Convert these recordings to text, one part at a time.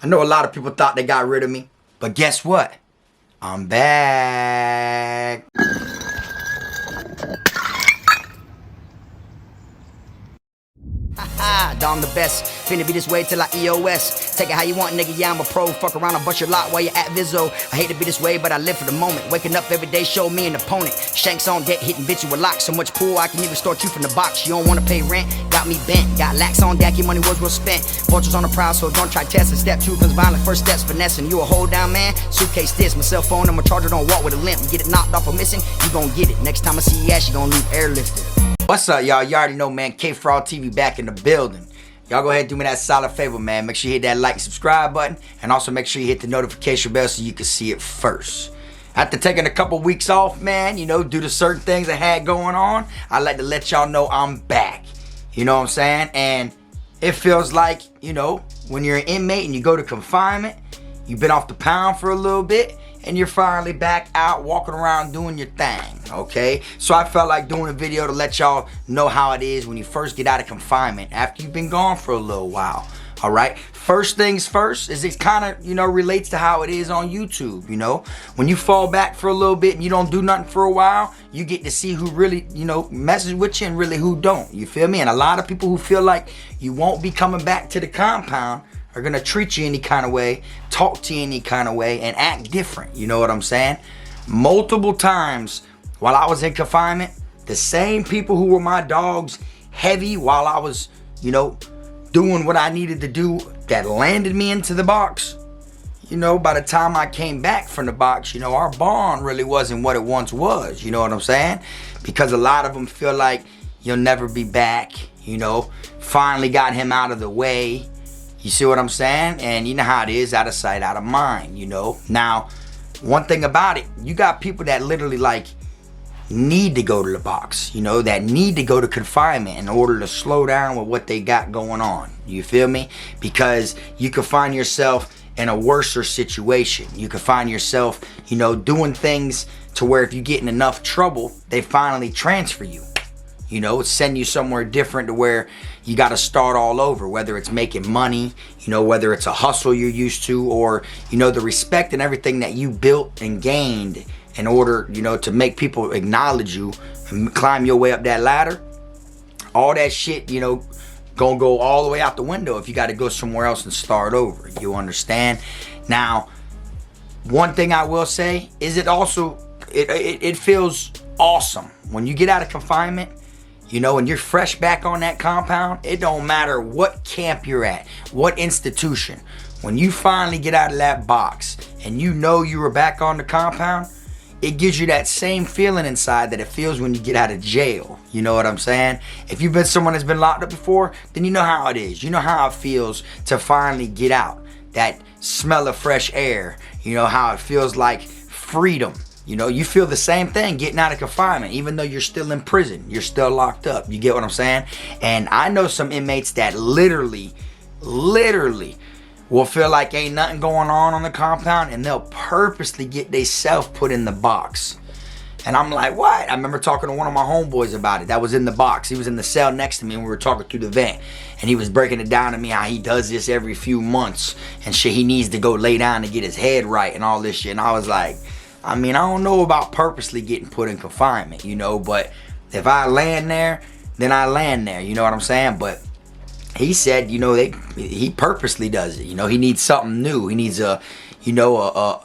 I know a lot of people thought they got rid of me, but guess what? I'm back. I'm the best, finna be this way till I EOS. Take it how you want, nigga, yeah, I'm a pro. Fuck around and bust your lot while you're at Vizzo. I hate to be this way, but I live for the moment. Waking up every day, show me an opponent. Shanks on deck, hitting bitch you with locks. So much pool, I can even start you from the box. You don't wanna pay rent, got me bent. Got lax on deck, your money was well spent. Vultures on the prowl, so don't try testing. Step 2 comes violent, first steps finessing. You a hold down man, suitcase this. My cell phone and my charger don't walk with a limp. You get it knocked off or missing, you gon' get it. Next time I see your ass, you gon' leave airlifted. What's up, y'all? You already know, man. Kfrog TV back in the building. Y'all go ahead and do me that solid favor, man. Make sure you hit that like and subscribe button. And also make sure you hit the notification bell so you can see it first. After taking a couple weeks off, man, you know, due to certain things I had going on, I like to let y'all know I'm back. You know what I'm saying? And it feels like, you know, when you're an inmate and you go to confinement, you've been off the pound for a little bit, and you're finally back out walking around doing your thing, okay? So I felt like doing a video to let y'all know how it is when you first get out of confinement after you've been gone for a little while, all right? First things first is it kind of, you know, relates to how it is on YouTube, you know? When you fall back for a little bit and you don't do nothing for a while, you get to see who really, you know, messes with you and really who don't, you feel me? And a lot of people who feel like you won't be coming back to the compound are gonna treat you any kind of way, talk to you any kind of way, and act different. You know what I'm saying? Multiple times while I was in confinement, the same people who were my dogs heavy while I was, you know, doing what I needed to do that landed me into the box. You know, by the time I came back from the box, you know, our bond really wasn't what it once was. You know what I'm saying? Because a lot of them feel like you'll never be back. You know, finally got him out of the way. You see what I'm saying? And you know how it is, out of sight, out of mind, you know? Now, one thing about it, you got people that literally like need to go to the box, you know, that need to go to confinement in order to slow down with what they got going on. You feel me? Because you could find yourself in a worser situation. You could find yourself, you know, doing things to where if you get in enough trouble, they finally transfer you. You know, send you somewhere different to where you got to start all over, whether it's making money, you know, whether it's a hustle you're used to, or, you know, the respect and everything that you built and gained in order, you know, to make people acknowledge you and climb your way up that ladder. All that shit, you know, gonna go all the way out the window if you got to go somewhere else and start over. You understand? Now, one thing I will say is it feels awesome when you get out of confinement. You know, when you're fresh back on that compound, it don't matter what camp you're at, what institution. When you finally get out of that box and you know you were back on the compound, it gives you that same feeling inside that it feels when you get out of jail. You know what I'm saying? If you've been someone that's been locked up before, then you know how it is. You know how it feels to finally get out. That smell of fresh air. You know how it feels like freedom. You know, you feel the same thing getting out of confinement, even though you're still in prison. You're still locked up. You get what I'm saying? And I know some inmates that literally will feel like ain't nothing going on the compound, and they'll purposely get themselves put in the box. And I'm like, what? I remember talking to one of my homeboys about it that was in the box. He was in the cell next to me and we were talking through the vent. And he was breaking it down to me how he does this every few months and shit. He needs to go lay down to get his head right and all this shit. And I was like, I mean, I don't know about purposely getting put in confinement, you know, but if I land there, then I land there, you know what I'm saying? But he said, you know, he purposely does it, you know, he needs something new. He needs an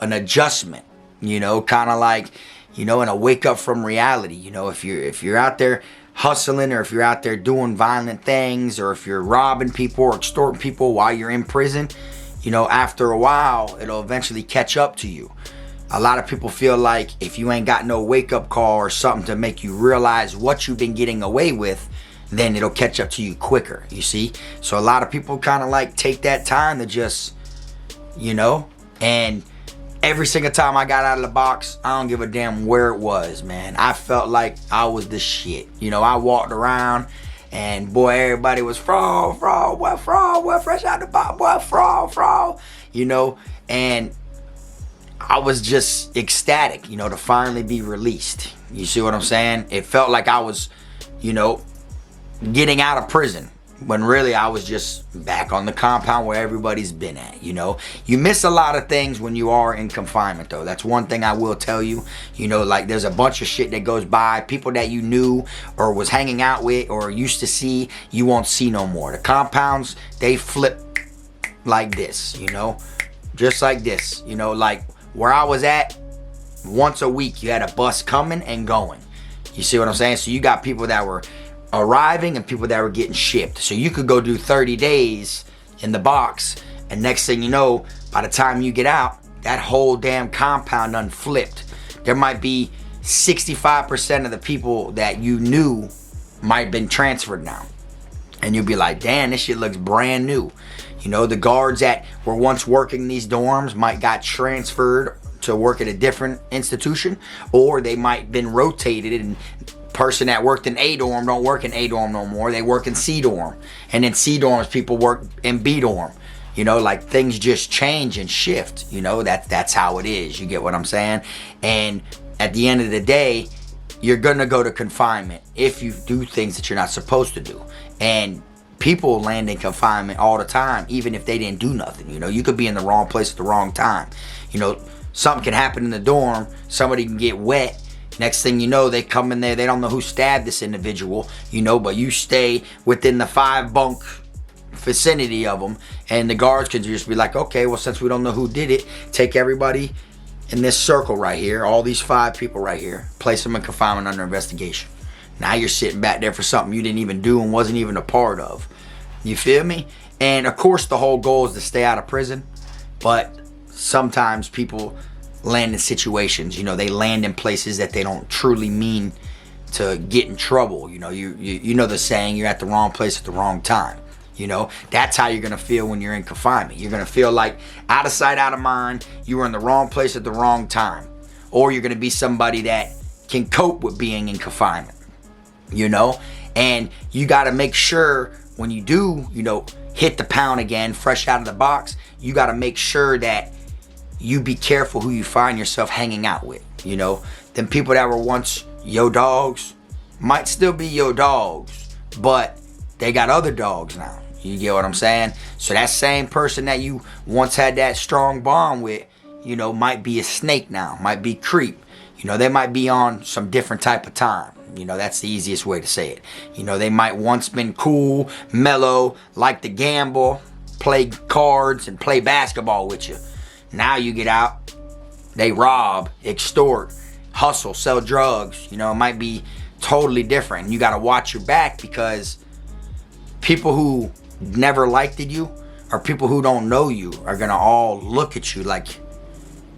adjustment, you know, kind of like, you know, and a wake up from reality. You know, if you're out there hustling, or if you're out there doing violent things, or if you're robbing people or extorting people while you're in prison, you know, after a while, it'll eventually catch up to you. A lot of people feel like if you ain't got no wake-up call or something to make you realize what you've been getting away with, then it'll catch up to you quicker, you see? So a lot of people kind of like take that time to just, you know, and every single time I got out of the box, I don't give a damn where it was, man. I felt like I was the shit. You know, I walked around and boy, everybody was fraud, what fresh out the box, what fraud, you know, and I was just ecstatic, you know, to finally be released. You see what I'm saying? It felt like I was, you know, getting out of prison. when really I was just back on the compound where everybody's been at, you know. You miss a lot of things when you are in confinement, though. That's one thing I will tell you. You know, like, there's a bunch of shit that goes by. People that you knew or was hanging out with or used to see, you won't see no more. The compounds, they flip like this, you know. Just like this, you know. Like, where I was at, once a week, you had a bus coming and going. You see what I'm saying? So you got people that were arriving and people that were getting shipped. So you could go do 30 days in the box, and next thing you know, by the time you get out, that whole damn compound done flipped. There might be 65% of the people that you knew might have been transferred now. And you'll be like, damn, this shit looks brand new. You know, the guards that were once working these dorms might got transferred to work at a different institution, or they might been rotated, and person that worked in A dorm don't work in A dorm no more. They work in C dorm. And in C dorms, people work in B dorm. You know, like, things just change and shift. You know, that's how it is. You get what I'm saying? And at the end of the day, you're going to go to confinement if you do things that you're not supposed to do. And people land in confinement all the time, even if they didn't do nothing. You know, you could be in the wrong place at the wrong time. You know, something can happen in the dorm. Somebody can get wet. Next thing you know, they come in there, they don't know who stabbed this individual, you know, but you stay within the 5-bunk vicinity of them, and the guards could just be like, okay, well, since we don't know who did it, take everybody in this circle right here, all these 5 people right here, place them in confinement under investigation. Now you're sitting back there for something you didn't even do and wasn't even a part of. You feel me? And of course, the whole goal is to stay out of prison, but sometimes people land in situations, you know, they land in places that they don't truly mean to get in trouble. You know, you know the saying, you're at the wrong place at the wrong time. You know, that's how you're going to feel when you're in confinement. You're going to feel like out of sight, out of mind. You were in the wrong place at the wrong time. Or you're going to be somebody that can cope with being in confinement, you know. And you got to make sure when you do, you know, hit the pound again, fresh out of the box, you got to make sure that you be careful who you find yourself hanging out with. You know, them people that were once your dogs might still be your dogs, but they got other dogs now. You get what I'm saying? So that same person that you once had that strong bond with, you know, might be a snake now, might be creep. You know, they might be on some different type of time. You know, that's the easiest way to say it. You know, they might once been cool, mellow, like to gamble, play cards, and play basketball with you. Now you get out, they rob, extort, hustle, sell drugs. You know, it might be totally different. You got to watch your back, because people who never liked you or people who don't know you are going to all look at you like,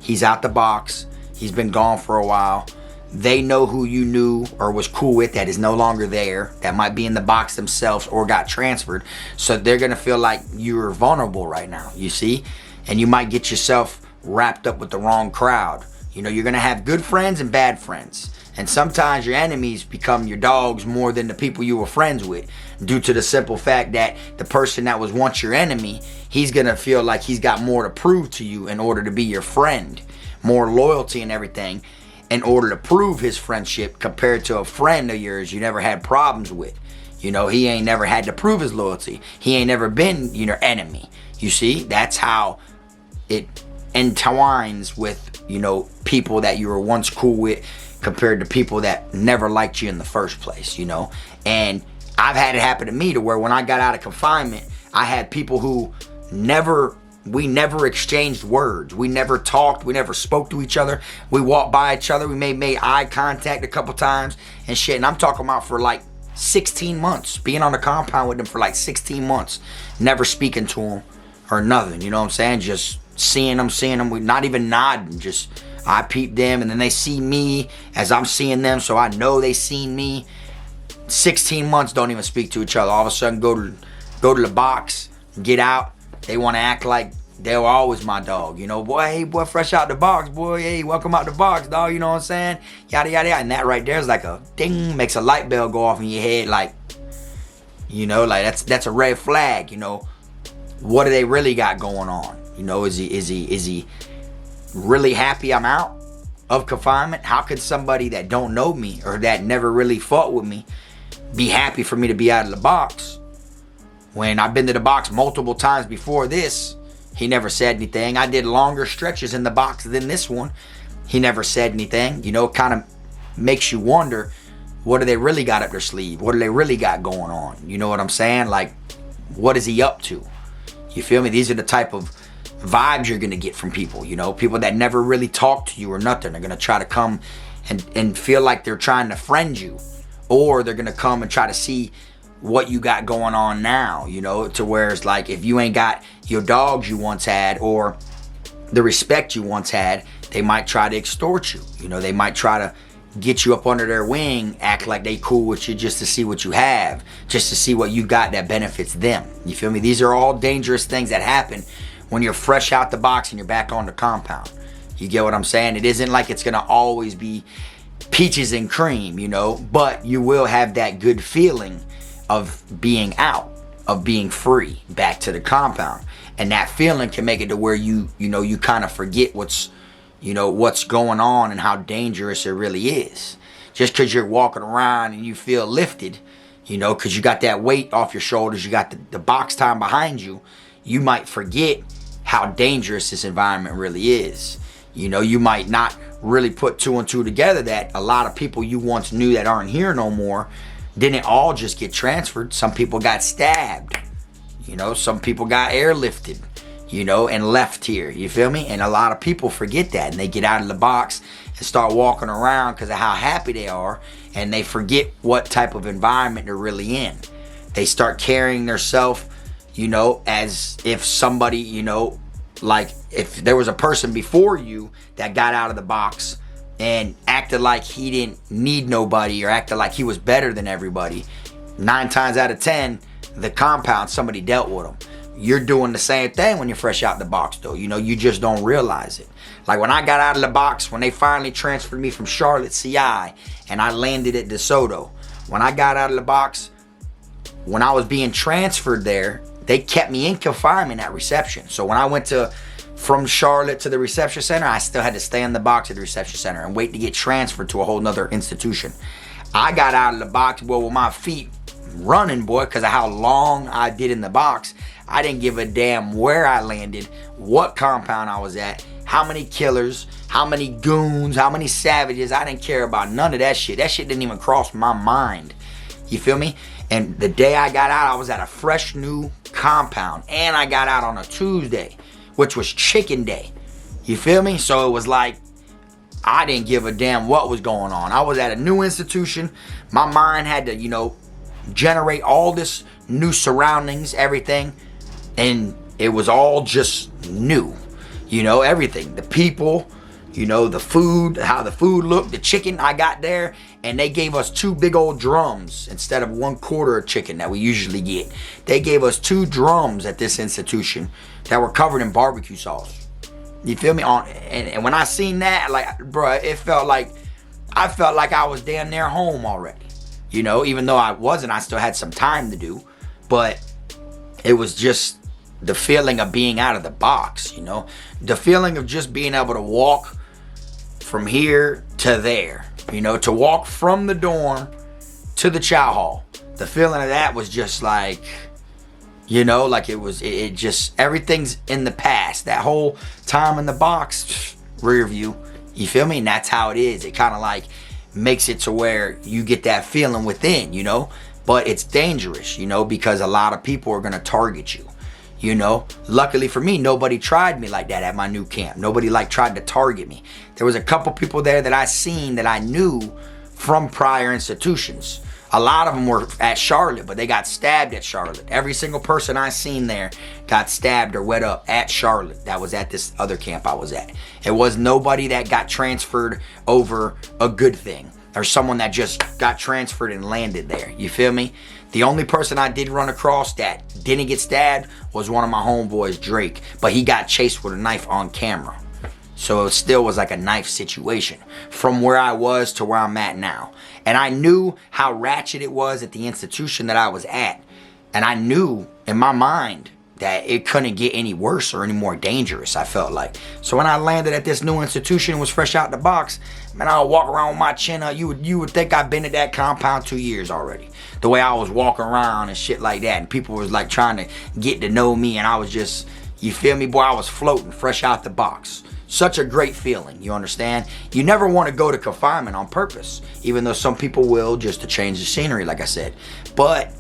he's out the box, he's been gone for a while. They know who you knew or was cool with that is no longer there, that might be in the box themselves or got transferred. So they're going to feel like you're vulnerable right now, you see? And you might get yourself wrapped up with the wrong crowd. You know, you're going to have good friends and bad friends. And sometimes your enemies become your dogs more than the people you were friends with, due to the simple fact that the person that was once your enemy, he's going to feel like he's got more to prove to you in order to be your friend. More loyalty and everything in order to prove his friendship, compared to a friend of yours you never had problems with. You know, he ain't never had to prove his loyalty. He ain't never been your enemy. You see, that's how it entwines with, you know, people that you were once cool with compared to people that never liked you in the first place, you know. And I've had it happen to me to where when I got out of confinement, I had people who we never exchanged words. We never talked. We never spoke to each other. We walked by each other. We made eye contact a couple times and shit. And I'm talking about for like 16 months. Being on the compound with them for like 16 months. Never speaking to them or nothing. You know what I'm saying? Just seeing them. We not even nodding. Just I peep them, and then they see me as I'm seeing them, so I know they seen me. 16 months, don't even speak to each other. All of a sudden go to the box, get out. They want to act like they were always my dog. You know, boy, hey, boy, fresh out the box, boy, hey, welcome out the box, dog. You know what I'm saying? Yada, yada, yada. And that right there is like a ding, makes a light bell go off in your head. Like, you know, like that's a red flag. You know, what do they really got going on? You know, is he really happy I'm out of confinement? How could somebody that don't know me or that never really fought with me be happy for me to be out of the box When I've been to the box multiple times before this, he never said anything. I did longer stretches in the box than this one. He never said anything. You know, it kind of makes you wonder, what do they really got up their sleeve? What do they really got going on? You know what I'm saying? Like, what is he up to? You feel me? These are the type of vibes you're going to get from people, you know, people that never really talk to you or nothing. They're going to try to come and feel like they're trying to friend you, or they're going to come and try to see what you got going on now, you know, to where it's like, if you ain't got your dogs you once had or the respect you once had, they might try to extort you. You know, they might try to get you up under their wing, act like they cool with you just to see what you have, just to see what you got that benefits them. You feel me? These are all dangerous things that happen when you're fresh out the box and you're back on the compound. You get what I'm saying? It isn't like it's gonna always be peaches and cream, you know, but you will have that good feeling of being out, of being free, back to the compound. And that feeling can make it to where you know, you kind of forget what's going on and how dangerous it really is. Just because you're walking around and you feel lifted, you know, because you got that weight off your shoulders, you got the box time behind you, you might forget how dangerous this environment really is. You know, you might not really put two and two together that a lot of people you once knew that aren't here no more didn't all just get transferred. Some people got stabbed. You know, some people got airlifted, you know, and left here. You feel me? And a lot of people forget that, and they get out of the box and start walking around because of how happy they are, and they forget what type of environment they're really in. They start carrying themselves, you know, as if somebody, you know, like if there was a person before you that got out of the box and acted like he didn't need nobody or acted like he was better than everybody, 9 times out of 10, the compound, somebody dealt with him. You're doing the same thing when you're fresh out the box, though. You know, you just don't realize it. Like when I got out of the box, when they finally transferred me from Charlotte CI and I landed at DeSoto, when I got out of the box, when I was being transferred there, they kept me in confinement at reception. So when I went from Charlotte to the reception center, I still had to stay in the box at the reception center and wait to get transferred to a whole nother institution. I got out of the box, well, with my feet running, boy, because of how long I did in the box. I didn't give a damn where I landed, what compound I was at, how many killers, how many goons, how many savages. I didn't care about none of that shit. That shit didn't even cross my mind. You feel me? And the day I got out, I was at a fresh new compound. And I got out on a Tuesday, which was chicken day. You feel me? So it was like, I didn't give a damn what was going on. I was at a new institution. My mind had to, you know, generate all this new surroundings, everything. And it was all just new. You know, everything. The people, you know, the food, how the food looked, the chicken I got there. And they gave us 2 big old drums instead of 1/4 of chicken that we usually get. They gave us 2 drums at this institution that were covered in barbecue sauce. You feel me? And when I seen that, like, bro, it felt like, I felt like I was damn near home already. You know, even though I wasn't, I still had some time to do. But it was just the feeling of being out of the box, you know. The feeling of just being able to walk from here to there. You know, to walk from the dorm to the chow hall. The feeling of that was just like, you know, like it just, everything's in the past. That whole time in the box, rear view, you feel me? And that's how it is. It kind of like makes it to where you get that feeling within, you know. But it's dangerous, you know, because a lot of people are going to target you. You know, luckily for me, nobody tried me like that at my new camp. Nobody like tried to target me. There was a couple people there that I seen that I knew from prior institutions. A lot of them were at Charlotte, but they got stabbed at Charlotte. Every single person I seen there got stabbed or wet up at Charlotte that was at this other camp I was at. It was nobody that got transferred over a good thing or someone that just got transferred and landed there. You feel me? The only person I did run across that didn't get stabbed was one of my homeboys, Drake. But he got chased with a knife on camera. So it still was like a knife situation from where I was to where I'm at now. And I knew how ratchet it was at the institution that I was at. And I knew in my mind that it couldn't get any worse or any more dangerous, I felt like. So when I landed at this new institution and was fresh out the box, man, I would walk around with my chin up. You would think I've been at that compound 2 years already. The way I was walking around and shit like that. And people was like trying to get to know me, and I was just, you feel me, boy, I was floating fresh out the box. Such a great feeling, you understand? You never want to go to confinement on purpose, even though some people will, just to change the scenery, like I said. But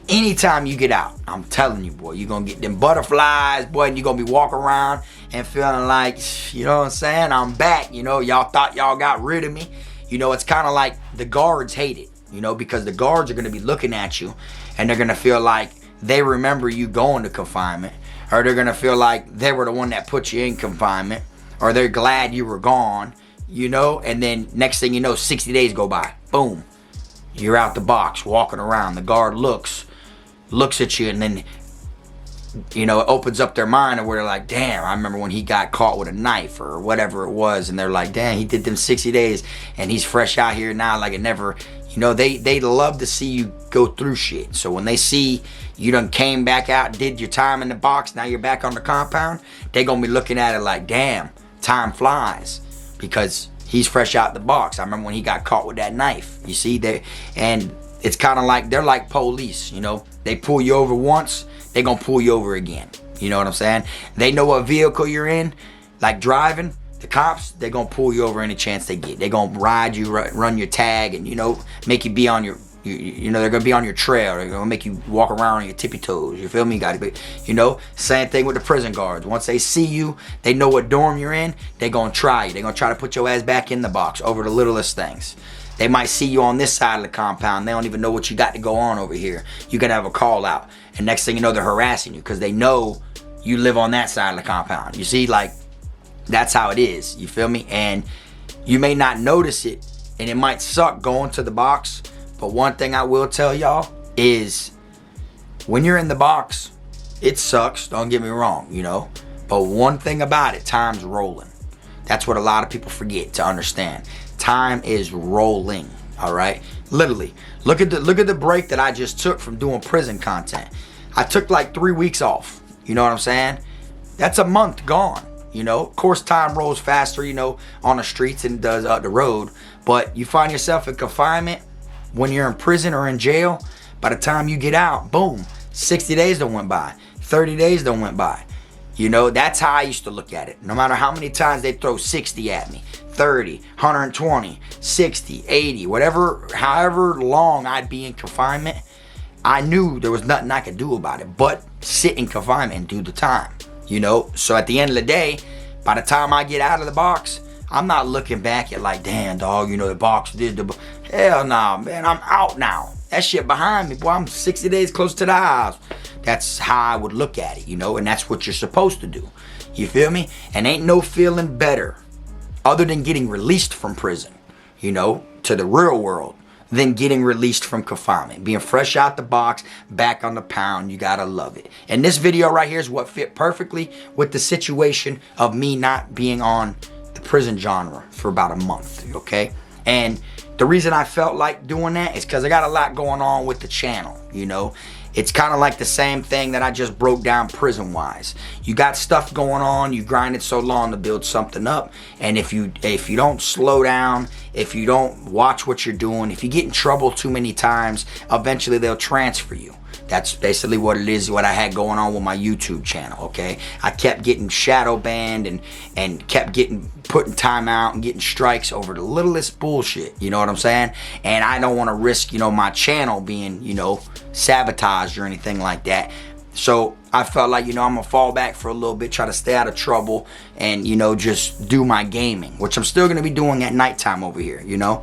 anytime you get out, I'm telling you, boy, you're going to get them butterflies, boy, and you're going to be walking around and feeling like, you know what I'm saying, I'm back. You know, y'all thought y'all got rid of me. You know, it's kind of like the guards hate it, you know, because the guards are going to be looking at you, and they're going to feel like they remember you going to confinement, or they're going to feel like they were the one that put you in confinement, or they're glad you were gone, you know, and then next thing you know, 60 days go by. Boom. You're out the box, walking around. The guard looks at you, and then, you know, it opens up their mind, and where they're like, damn, I remember when he got caught with a knife or whatever it was, and they're like, damn, he did them 60 days, and he's fresh out here now like it never, you know, they love to see you go through shit. So when they see you done came back out, did your time in the box, now you're back on the compound, they gonna be looking at it like, damn, time flies, because he's fresh out the box. I remember when he got caught with that knife. You see, and it's kind of like, they're like police, you know. They pull you over once, they gonna pull you over again. You know what I'm saying? They know what vehicle you're in, like driving. The cops, they gonna pull you over any chance they get. They gonna ride you, run your tag, and, you know, make you be on your, you know, they're gonna be on your trail. They're gonna make you walk around on your tippy toes. You feel me? Got to be, you know. Same thing with the prison guards. Once they see you, they know what dorm you're in. They gonna try you. They gonna try to put your ass back in the box over the littlest things. They might see you on this side of the compound. They don't even know what you got to go on over here. You gotta have a call out, and next thing you know, they're harassing you because they know you live on that side of the compound. You see, like, that's how it is. You feel me? And you may not notice it, and it might suck going to the box. But one thing I will tell y'all is, when you're in the box, it sucks, don't get me wrong, you know. But one thing about it, time's rolling. That's what a lot of people forget to understand. Time is rolling, all right? Literally, look at the break that I just took from doing prison content. I took like 3 weeks off, you know what I'm saying? That's a month gone, you know. Of course, time rolls faster, you know, on the streets than it does up the road. But you find yourself in confinement, when you're in prison or in jail, by the time you get out, boom, 60 days done went by, 30 days done went by. You know, that's how I used to look at it. No matter how many times they throw 60 at me, 30, 120, 60, 80, whatever, however long I'd be in confinement, I knew there was nothing I could do about it but sit in confinement and do the time, you know. So at the end of the day, by the time I get out of the box, I'm not looking back at like, damn, dog, you know, the box did the... Hell nah, man, I'm out now. That shit behind me, boy, I'm 60 days close to the house. That's how I would look at it, you know, and that's what you're supposed to do. You feel me? And ain't no feeling better, other than getting released from prison, you know, to the real world, than getting released from confinement. Being fresh out the box, back on the pound, you gotta love it. And this video right here is what fit perfectly with the situation of me not being on the prison genre for about a month, okay? And the reason I felt like doing that is because I got a lot going on with the channel, you know. It's kind of like the same thing that I just broke down prison-wise. You got stuff going on, you grinded so long to build something up, and if you don't slow down, if you don't watch what you're doing, if you get in trouble too many times, eventually they'll transfer you. That's basically what it is, what I had going on with my YouTube channel, okay? I kept getting shadow banned and kept getting put in timeout and getting strikes over the littlest bullshit, you know what I'm saying? And I don't want to risk, you know, my channel being, you know, sabotaged or anything like that. So I felt like, you know, I'm gonna fall back for a little bit, try to stay out of trouble, and, you know, just do my gaming, which I'm still gonna be doing at nighttime over here, you know.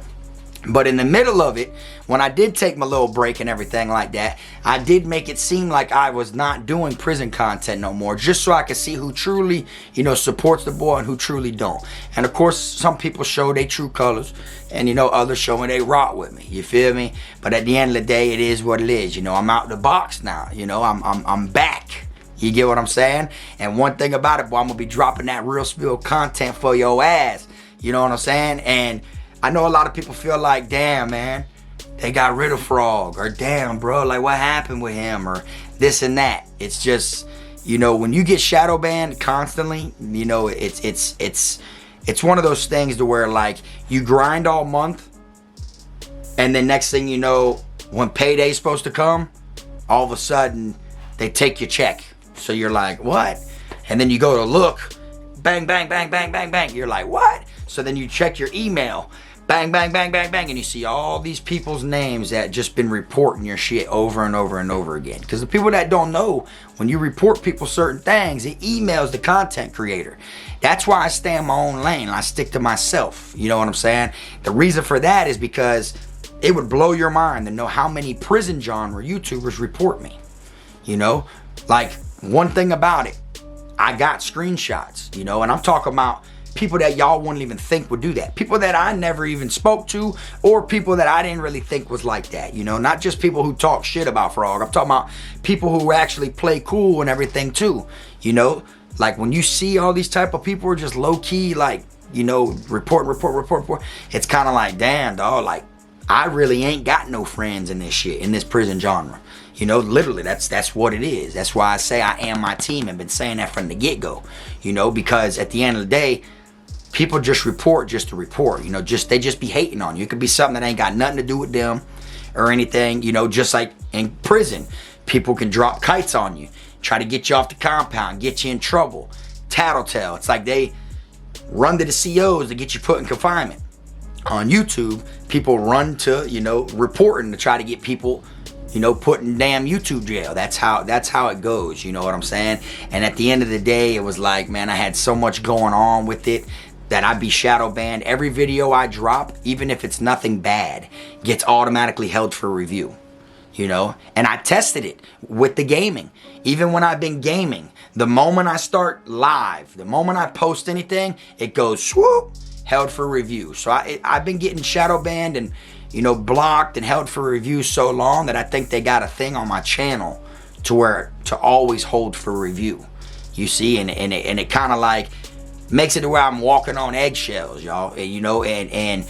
But in the middle of it, when I did take my little break and everything like that, I did make it seem like I was not doing prison content no more, just so I could see who truly, you know, supports the boy and who truly don't. And of course, some people show their true colors, and, you know, others showing they rock with me. You feel me? But at the end of the day, it is what it is. You know, I'm out the box now. You know, I'm back. You get what I'm saying? And one thing about it, boy, I'm gonna be dropping that real spill content for your ass. You know what I'm saying? And I know a lot of people feel like, damn, man, they got rid of Frog, or damn, bro, like what happened with him, or this and that. It's just, you know, when you get shadow banned constantly, you know, it's one of those things to where like you grind all month, and then next thing you know, when payday's supposed to come, all of a sudden they take your check. So you're like, what? And then you go to look, bang, bang, bang, bang, bang, bang. You're like, what? So then you check your email, bang, bang, bang, bang, bang, and you see all these people's names that just been reporting your shit over and over and over again. Because the people that don't know, when you report people certain things, it emails the content creator. That's why I stay in my own lane. I stick to myself. You know what I'm saying? The reason for that is because it would blow your mind to know how many prison genre YouTubers report me. You know, like one thing about it, I got screenshots, you know, and I'm talking about people that y'all wouldn't even think would do that. People that I never even spoke to, or people that I didn't really think was like that, you know, not just people who talk shit about Frog. I'm talking about people who actually play cool and everything too, you know, like when you see all these type of people are just low key, like, you know, report, it's kind of like, damn, dog, like I really ain't got no friends in this shit, in this prison genre. You know, literally, that's what it is. That's why I say I am my team and been saying that from the get-go. You know, because at the end of the day, people just report just to report. You know, they just be hating on you. It could be something that ain't got nothing to do with them or anything. You know, just like in prison, people can drop kites on you, try to get you off the compound, get you in trouble, tattletale. It's like they run to the COs to get you put in confinement. On YouTube, people run to, you know, reporting to try to get people, you know, put in damn YouTube jail. That's how it goes, you know what I'm saying? And at the end of the day, it was like, man, I had so much going on with it that I'd be shadow banned. Every video I drop, even if it's nothing bad, gets automatically held for review, you know? And I tested it with the gaming. Even when I've been gaming, the moment I start live, the moment I post anything, it goes swoop, held for review. So I've been getting shadow banned and, you know, blocked and held for review so long that I think they got a thing on my channel to always hold for review. You see, and it kind of like makes it to where I'm walking on eggshells, y'all. You know, and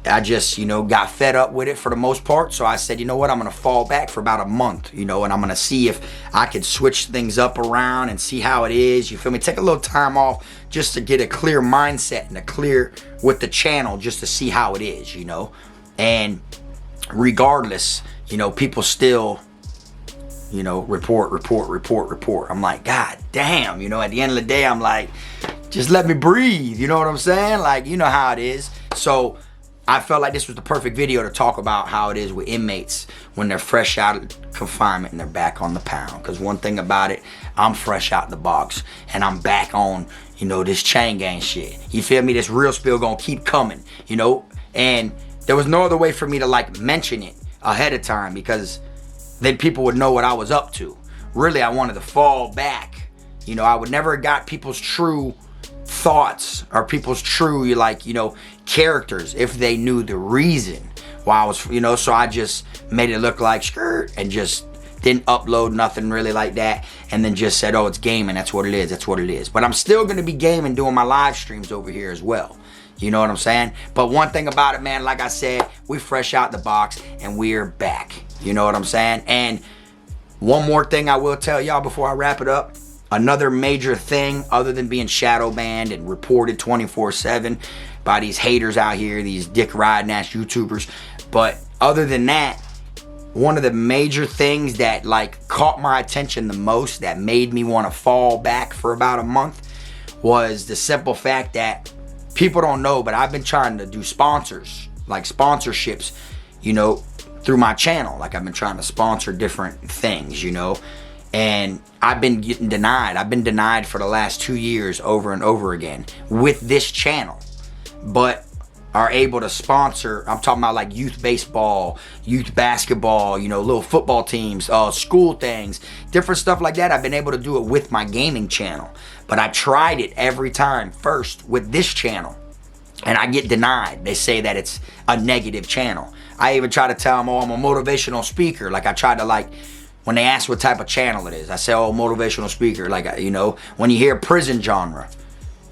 I just, you know, got fed up with it for the most part. So I said, you know what, I'm gonna fall back for about a month, you know, and I'm gonna see if I can switch things up around and see how it is. You feel me? Take a little time off just to get a clear mindset and a clear with the channel, just to see how it is, you know. And regardless, you know, people still, you know, report. I'm like, God damn, you know, at the end of the day, I'm like, just let me breathe. You know what I'm saying? Like, you know how it is. So I felt like this was the perfect video to talk about how it is with inmates when they're fresh out of confinement and they're back on the pound. Because one thing about it, I'm fresh out the box and I'm back on, you know, this chain gang shit. You feel me? This real spill gonna keep coming, you know? And there was no other way for me to like mention it ahead of time, because then people would know what I was up to. Really, I wanted to fall back. You know, I would never have got people's true thoughts or people's true, like, you know, characters if they knew the reason why I was, you know. So I just made it look like skirt and just didn't upload nothing really like that, and then just said, oh, it's gaming, that's what it is. But I'm still gonna be gaming, doing my live streams over here as well. You know what I'm saying? But one thing about it, man, like I said, we fresh out the box and we're back. You know what I'm saying? And one more thing I will tell y'all before I wrap it up. Another major thing, other than being shadow banned and reported 24/7 by these haters out here, these dick riding ass YouTubers. But other than that, one of the major things that like caught my attention the most, that made me want to fall back for about a month, was the simple fact that people don't know, but I've been trying to do sponsors, like sponsorships, you know, through my channel. Like I've been trying to sponsor different things, you know, and I've been getting denied. I've been denied for the last 2 years over and over again with this channel, but are able to sponsor. I'm talking about like youth baseball, youth basketball, you know, little football teams, school things, different stuff like that. I've been able to do it with my gaming channel, but I tried it every time first with this channel and I get denied. They say that it's a negative channel. I even try to tell them, oh, I'm a motivational speaker. Like I tried to, like, when they ask what type of channel it is, I say, oh, motivational speaker. Like, you know, when you hear prison genre,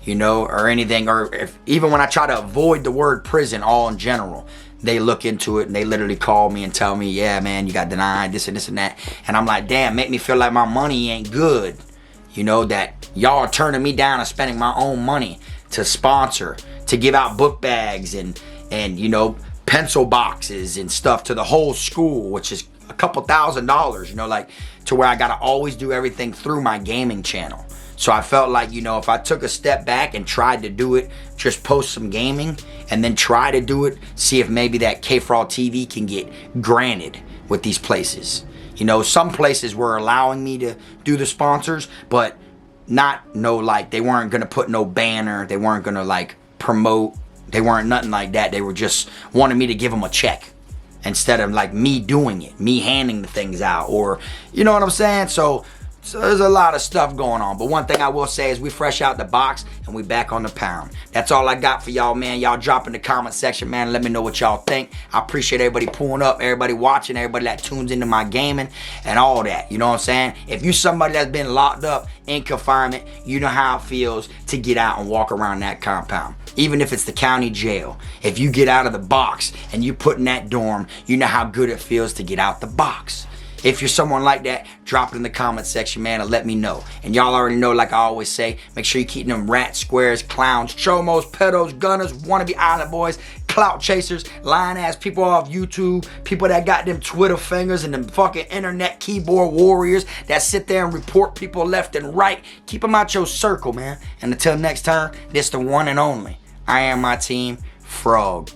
you know, or anything, or if even when I try to avoid the word prison all in general, they look into it and they literally call me and tell me, yeah, man, you got denied, this and this and that. And I'm like, damn, make me feel like my money ain't good. You know, that y'all are turning me down and spending my own money to sponsor, to give out book bags and you know, pencil boxes and stuff to the whole school, which is a couple $1,000s, you know, like to where I gotta always do everything through my gaming channel. So I felt like, you know, if I took a step back and tried to do it, just post some gaming and then try to do it, see if maybe that Kfrog TV can get granted with these places. You know, some places were allowing me to do the sponsors, but not no, like, they weren't gonna put no banner, they weren't gonna like promote, they weren't nothing like that. They were just wanting me to give them a check instead of like me doing it, me handing the things out, or, you know what I'm saying? So there's a lot of stuff going on. But one thing I will say is we fresh out the box and we back on the pound. That's all I got for y'all, man. Y'all drop in the comment section, man. Let me know what y'all think. I appreciate everybody pulling up, everybody watching, everybody that tunes into my gaming and all that. You know what I'm saying? If you somebody that's been locked up in confinement, you know how it feels to get out and walk around that compound. Even if it's the county jail. If you get out of the box and you put in that dorm, you know how good it feels to get out the box. If you're someone like that, drop it in the comment section, man, and let me know. And y'all already know, like I always say, make sure you keep them rats, squares, clowns, chomos, pedos, gunners, wannabe island boys, clout chasers, lying ass people off YouTube, people that got them Twitter fingers and them fucking internet keyboard warriors that sit there and report people left and right. Keep them out your circle, man. And until next time, this the one and only. I am my team, Frog.